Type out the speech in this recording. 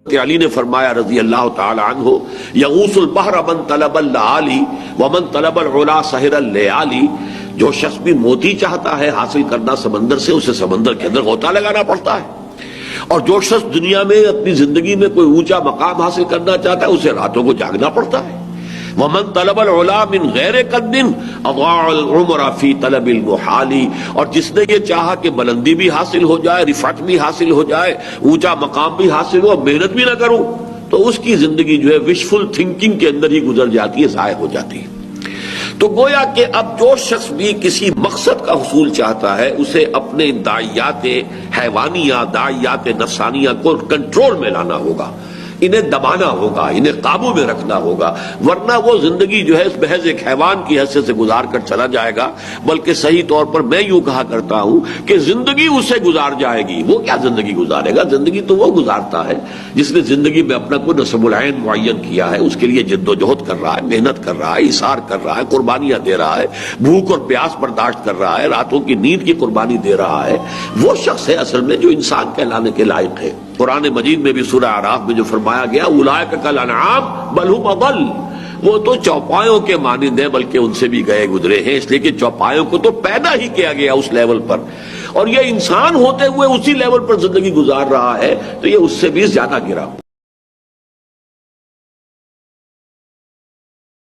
علی نے فرمایا رضی اللہ تعالی عنہ، یغوث البحر من طلب اللآلی ومن طلب العلا سہر اللیالی، جو شخص بھی موتی چاہتا ہے حاصل کرنا سمندر سے، اسے سمندر کے اندر غوطہ لگانا پڑتا ہے، اور جو شخص دنیا میں اپنی زندگی میں کوئی اونچا مقام حاصل کرنا چاہتا ہے، اسے راتوں کو جاگنا پڑتا ہے۔ ومن طلب العلا من غیر قد اضاع العمر فی طلب المحال، اور جس نے یہ چاہا کہ بلندی بھی حاصل ہو جائے، رفعت بھی حاصل ہو جائے، اونچا مقام بھی حاصل ہو، محنت بھی نہ کروں، تو اس کی زندگی جو ہے وشفل تھنکنگ کے اندر ہی گزر جاتی ہے، ضائع ہو جاتی ہے۔ تو گویا کہ اب جو شخص بھی کسی مقصد کا حصول چاہتا ہے، اسے اپنے داعیات حیوانیہ، داعیات نفسانیہ کو کنٹرول میں لانا ہوگا، انہیں دبانا ہوگا، انہیں قابو میں رکھنا ہوگا، ورنہ وہ زندگی جو ہے اس محض ایک حیوان کی حیثیت سے گزار کر چلا جائے گا، بلکہ صحیح طور پر میں یوں کہا کرتا ہوں کہ زندگی اسے گزار جائے گی۔ وہ کیا زندگی گزارے گا؟ زندگی تو وہ گزارتا ہے جس نے زندگی میں اپنا کوئی نصب العین معین کیا ہے، اس کے لیے جد و جہد کر رہا ہے، محنت کر رہا ہے، ایثار کر رہا ہے، قربانیاں دے رہا ہے، بھوک اور پیاس برداشت کر رہا ہے، راتوں کی نیند کی قربانی دے رہا ہے۔ وہ شخص ہے اصل میں جو انسان کہلانے کے لائق ہے۔ قرآن مجید میں بھی سورہ اعراف میں جو فرمایا گیا، اولئک کالانعام بل هم اضل، وہ تو چوپایوں کے مانند ہیں بلکہ ان سے بھی گئے گزرے ہیں، اس لیے کہ چوپایوں کو تو پیدا ہی کیا گیا اس لیول پر، اور یہ انسان ہوتے ہوئے اسی لیول پر زندگی گزار رہا ہے، تو یہ اس سے بھی زیادہ گرا۔